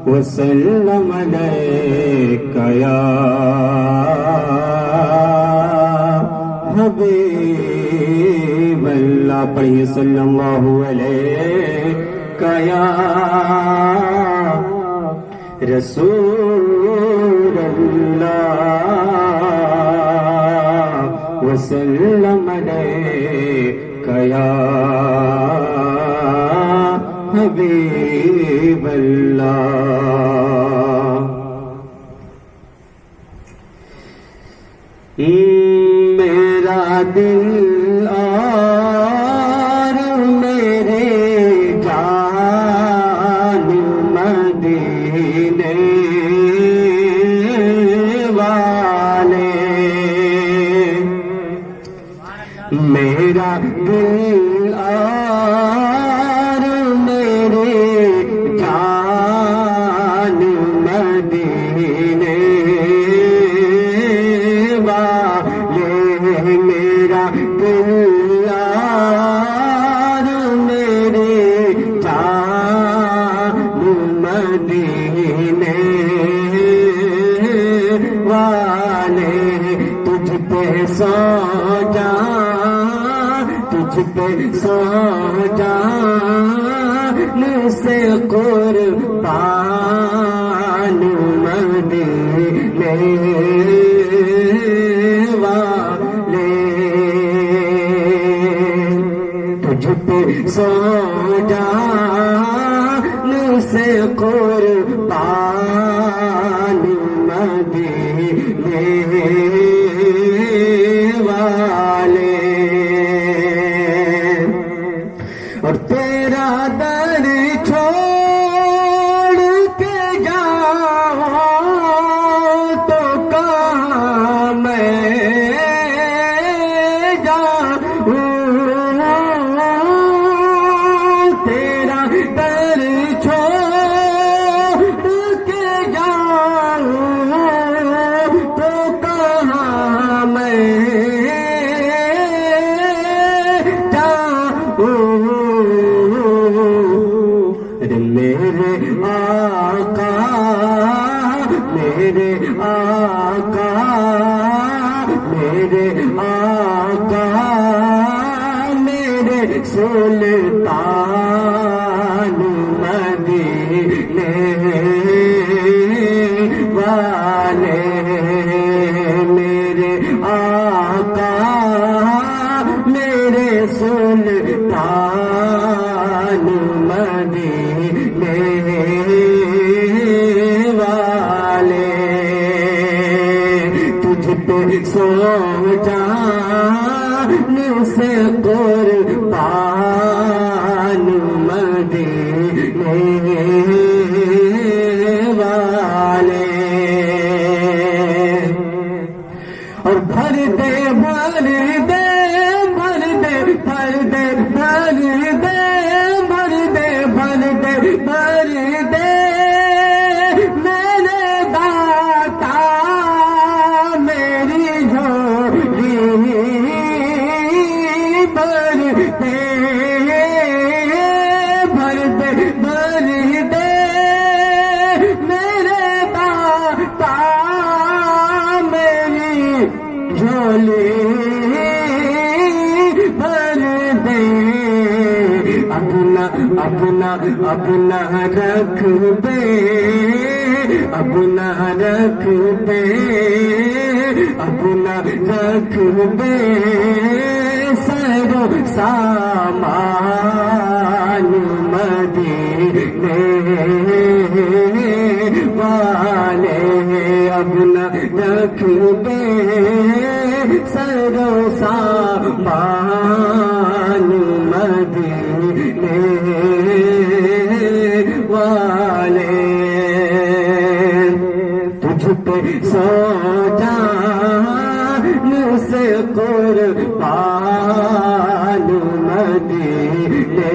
وسلم علیک یا حبیب اللہ. پڑھیے صلی اللہ علیہ یا رسول اللہ وسلم علیک یا حبیب اللہ. میرا دل اور میرے جان مدینے والے. میرا دل اور میرے جان مدینے والے. میرا دل اور میرے جان مدینے والے. تجھ پہ سو جان تجھ پہ سو جان سے قربان مدینے والے. تجھ پہ سو جان سے قربان مدینے والے. اور تیرا در چھوڑ کے جاؤں تو کہاں میں جاؤں. تیرا در چھوڑ کے جاؤں تو کہاں میں میرے آقا میرے آقا میرے آقا میرے سلطان مدینے والے. میرے آقا میرے سلطان مدینے والے. تجھ پہ سو جان سے قربان مدینے والے. اور بھر دے بھر دے بھر دے بھر دے بھر دے بھر دے بھر دے بھر دے میرے داتا میری جھولی بھر دے بھر دے بھر دے میرے داتا میری جھولی بھر دے. اپنا اپنا اپنا رکھ دے اپنا رکھ دے اپنا رکھ دے سرو سامان مدینے والے. اپنا رکھ دے سرو سامان مدینے والے. تجھ پہ سو جان سے قربان مدینے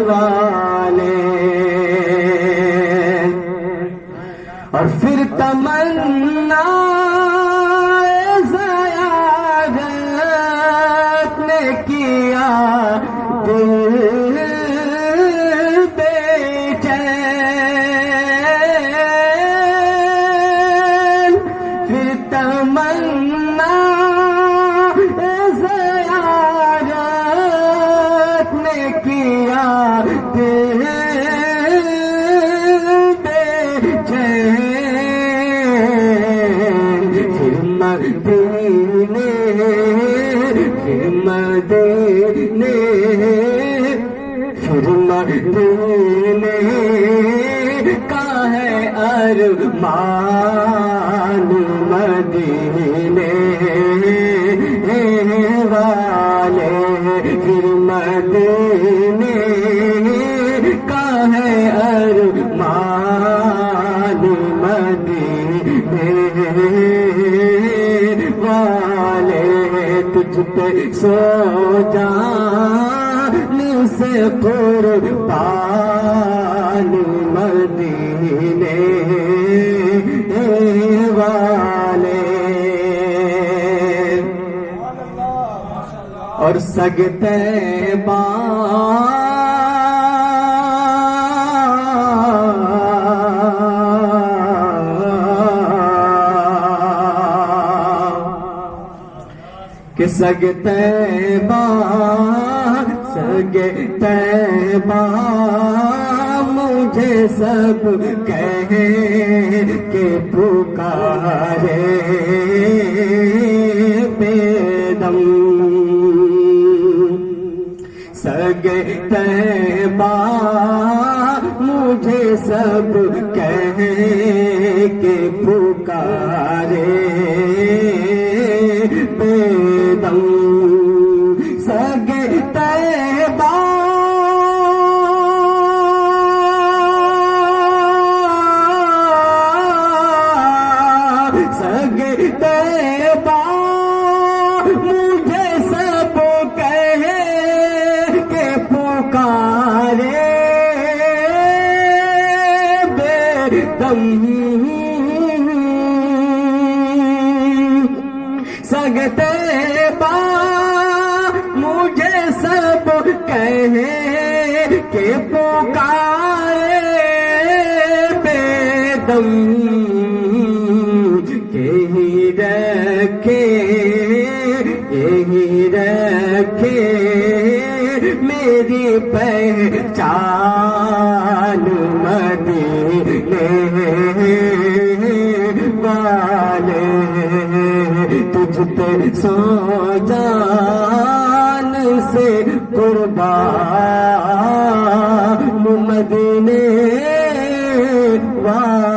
والے. اور پھر تمنا زیارت نے کیا دل بے چین. مدینے کا ہے ارمان، مدینے والے پھر مدینے کا ہے ارمان، مدینے والے تجھ پہ سو جان سے قربان، مدینے والے اور سگتے کہ سگتے طیبہ مجھے سب کہے کہ پکارے بے دم، سگے طیبہ مجھے سب کہے کہ پکارے بے دم، سگے طیبہ سگے طیبہ مجھے سب کہے کہ پکارے بے دم، سگے طیبہ مجھے سب کہے کہ پکارے بے دم، یہی رکھے میری پہچان، مدینے والے تجھ پہ سو جان سے قربان، مدینے والے